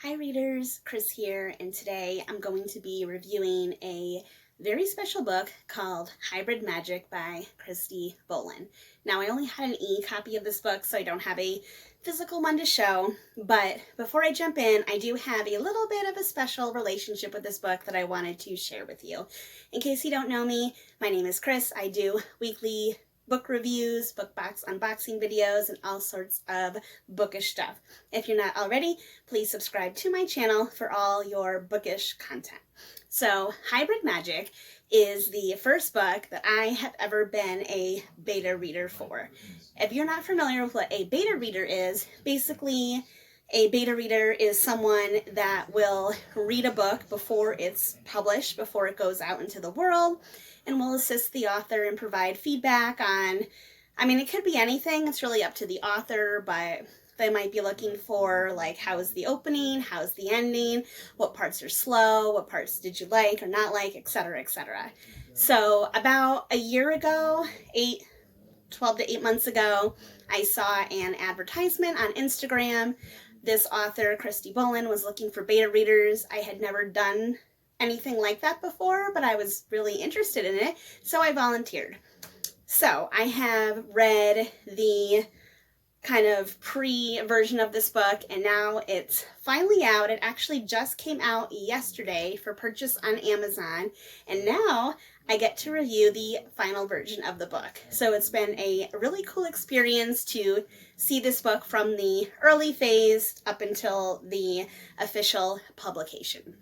Hi readers, Chris here, and today I'm going to be reviewing a very special book called Hybrid Magic by Cristy Bowlin. Now I only had an e-copy of this book, so I don't have a physical one to show, but before I jump in, I do have a little bit of a special relationship with this book that I wanted to share with you. In case you don't know me, my name is Chris. I do weekly book reviews, book box unboxing videos, and all sorts of bookish stuff. If you're not already, please subscribe to my channel for all your bookish content. So, Hybrid Magic is the first book that I have ever been a beta reader for. If you're not familiar with what a beta reader is, basically a beta reader is someone that will read a book before it's published, before it goes out into the world, and will assist the author and provide feedback on, it could be anything, it's really up to the author, but they might be looking for, like, how's the opening, how's the ending, what parts are slow, what parts did you like or not like, etc., etc. So about a year ago, 12 to 8 months ago, I saw an advertisement on Instagram. This author, Cristy Bowlin, was looking for beta readers. I had never done anything like that before, but I was really interested in it, so I volunteered. So I have read the kind of pre-version of this book, and now it's finally out. It actually just came out yesterday for purchase on Amazon, and now I get to review the final version of the book. So it's been a really cool experience to see this book from the early phase up until the official publication.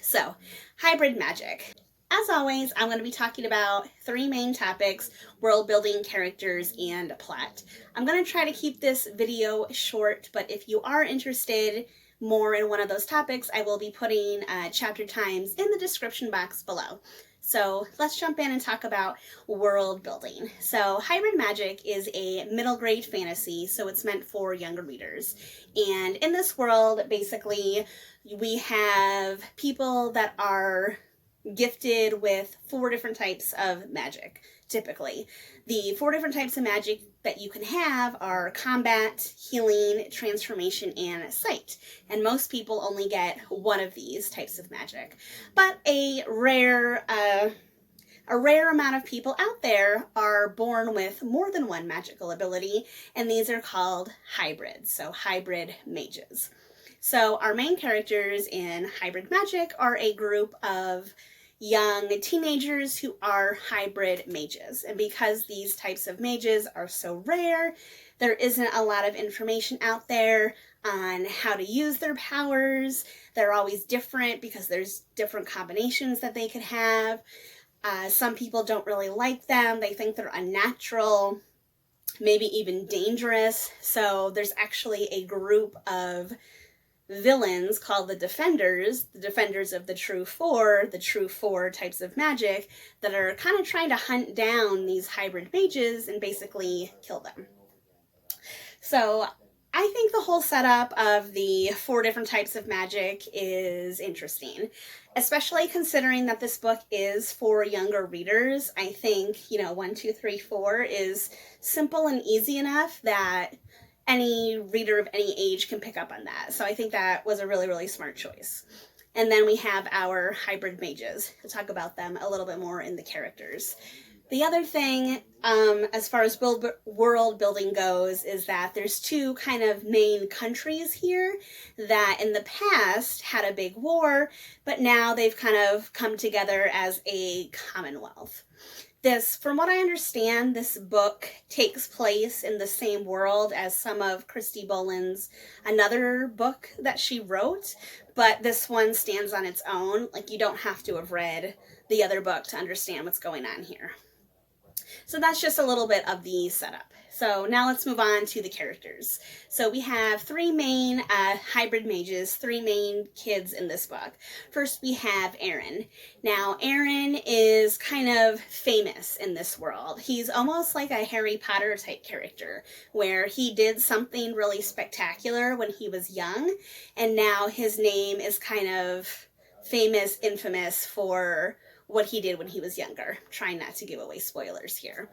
So, Hybrid Magic. As always, I'm going to be talking about three main topics: world building, characters, and plot. I'm going to try to keep this video short, but if you are interested more in one of those topics, I will be putting chapter times in the description box below. So let's jump in and talk about world building. So Hybrid Magic is a middle grade fantasy, so it's meant for younger readers. And in this world, basically, we have people that are gifted with 4 different types of magic, typically. The 4 different types of magic that you can have are combat, healing, transformation, and sight. And most people only get one of these types of magic. But a rare amount of people out there are born with more than one magical ability, and these are called hybrids, so hybrid mages. So our main characters in Hybrid Magic are a group of young teenagers who are hybrid mages. And because these types of mages are so rare, there isn't a lot of information out there on how to use their powers. They're always different because there's different combinations that they could have. Some people don't really like them. They think they're unnatural, maybe even dangerous. So there's actually a group of villains called the defenders of the true four types of magic, that are kind of trying to hunt down these hybrid mages and basically kill them. So I think the whole setup of the 4 different types of magic is interesting, especially considering that this book is for younger readers. I think, 1, 2, 3, 4 is simple and easy enough that any reader of any age can pick up on that. So I think that was a really, really smart choice. And then we have our hybrid mages. We'll talk about them a little bit more in the characters. The other thing, as far as world building goes, is that there's 2 kind of main countries here that in the past had a big war, but now they've kind of come together as a commonwealth. From what I understand, this book takes place in the same world as some of Cristy Bowlin's another book that she wrote, but this one stands on its own. Like, you don't have to have read the other book to understand what's going on here. So that's just a little bit of the setup. So now let's move on to the characters. So we have 3 main hybrid mages, 3 main kids in this book. First we have Aaron. Now Aaron is kind of famous in this world. He's almost like a Harry Potter type character, where he did something really spectacular when he was young, and now his name is kind of infamous for what he did when he was younger. I'm trying not to give away spoilers here.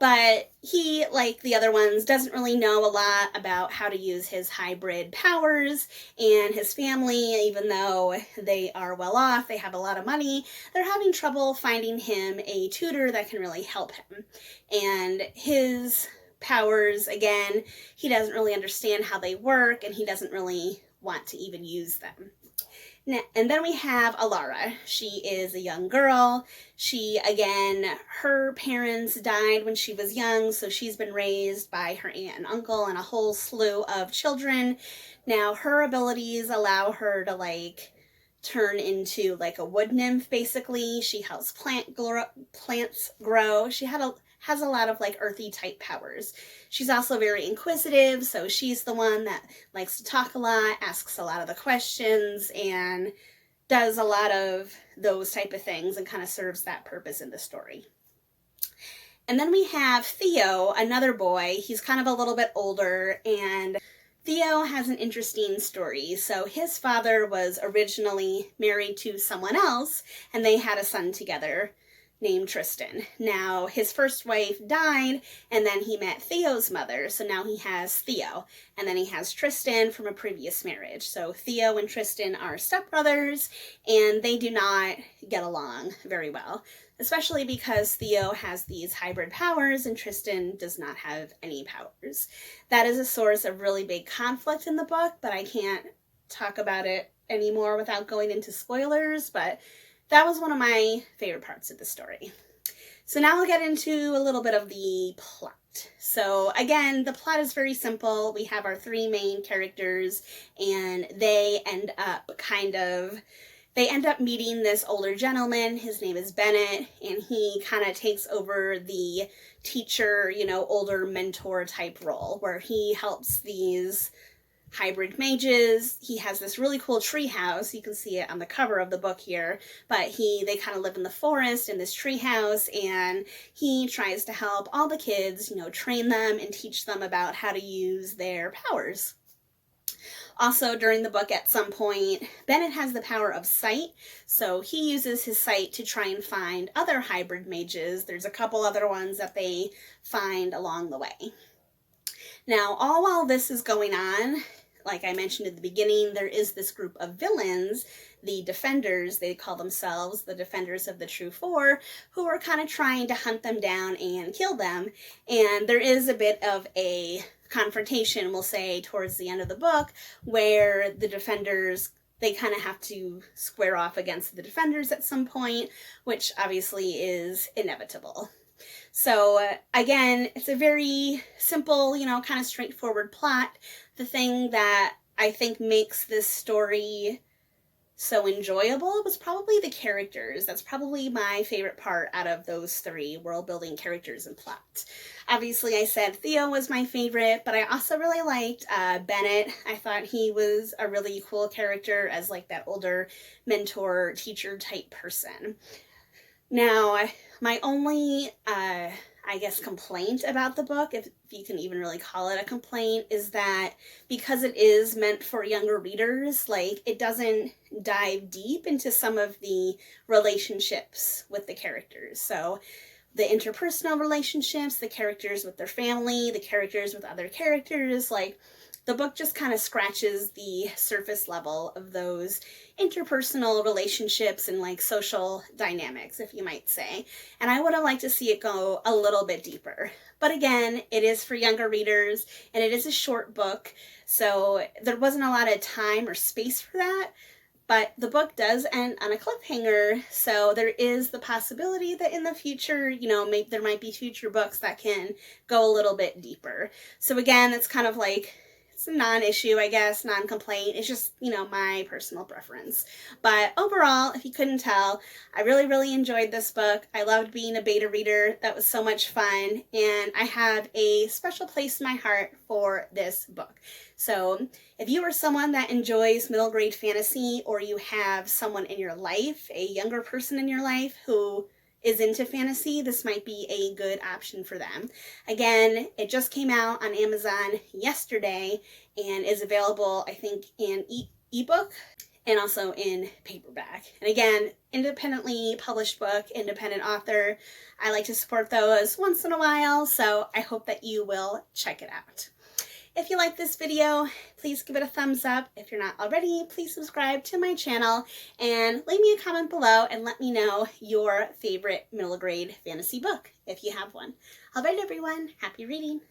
But he, like the other ones, doesn't really know a lot about how to use his hybrid powers, and his family, even though they are well off, they have a lot of money, they're having trouble finding him a tutor that can really help him. And his powers, again, he doesn't really understand how they work, and he doesn't really want to even use them. And then we have Alara. She is a young girl. She, again, her parents died when she was young, so she's been raised by her aunt and uncle and a whole slew of children. Now, her abilities allow her to, like, turn into, like, a wood nymph, basically. She helps plants grow. She has a lot of, like, earthy type powers. She's also very inquisitive, so she's the one that likes to talk a lot, asks a lot of the questions, and does a lot of those type of things and kind of serves that purpose in the story. And then we have Theo, another boy. He's kind of a little bit older, and Theo has an interesting story. So his father was originally married to someone else, and they had a son together named Tristan. Now, his first wife died, and then he met Theo's mother, so now he has Theo. And then he has Tristan from a previous marriage. So Theo and Tristan are stepbrothers, and they do not get along very well, especially because Theo has these hybrid powers and Tristan does not have any powers. That is a source of really big conflict in the book, but I can't talk about it anymore without going into spoilers, but that was one of my favorite parts of the story. So now I'll get into a little bit of the plot. So again, the plot is very simple. We have our three main characters, and they end up meeting this older gentleman. His name is Bennett, and he kind of takes over the teacher, older mentor type role, where he helps these hybrid mages. He has this really cool tree house. You can see it on the cover of the book here, but they kind of live in the forest in this tree house, and he tries to help all the kids, train them and teach them about how to use their powers. Also, during the book, at some point, Bennett has the power of sight, so he uses his sight to try and find other hybrid mages. There's a couple other ones that they find along the way. Now, all while this is going on, like I mentioned at the beginning, there is this group of villains, the Defenders. They call themselves the Defenders of the True Four, who are kind of trying to hunt them down and kill them. And there is a bit of a confrontation, we'll say, towards the end of the book, where the Defenders, they kind of have to square off against the Defenders at some point, which obviously is inevitable. So again, it's a very simple, kind of straightforward plot. The thing that I think makes this story so enjoyable was probably the characters. That's probably my favorite part out of those three: world building, characters, and plot. Obviously, I said Theo was my favorite, but I also really liked Bennett. I thought he was a really cool character as like that older mentor teacher type person. Now, my only complaint about the book, if you can even really call it a complaint, is that because it is meant for younger readers, like, it doesn't dive deep into some of the relationships with the characters. So the interpersonal relationships, the characters with their family, the characters with other characters, like, the book just kind of scratches the surface level of those interpersonal relationships and like social dynamics, if you might say. And I would have liked to see it go a little bit deeper. But again, it is for younger readers, and it is a short book, so there wasn't a lot of time or space for that. But the book does end on a cliffhanger, so there is the possibility that in the future, maybe there might be future books that can go a little bit deeper. So again, it's kind of like, it's a non-issue, I guess, non-complaint. It's just, my personal preference. But overall, if you couldn't tell, I really, really enjoyed this book. I loved being a beta reader. That was so much fun. And I have a special place in my heart for this book. So if you are someone that enjoys middle grade fantasy, or you have someone in your life, a younger person in your life who is into fantasy, this might be a good option for them. Again, it just came out on Amazon yesterday and is available, I think, in eBook and also in paperback. And again, independently published book, independent author. I like to support those once in a while, so I hope that you will check it out. If you like this video, please give it a thumbs up. If you're not already, please subscribe to my channel and leave me a comment below and let me know your favorite middle grade fantasy book if you have one. All right, everyone, happy reading.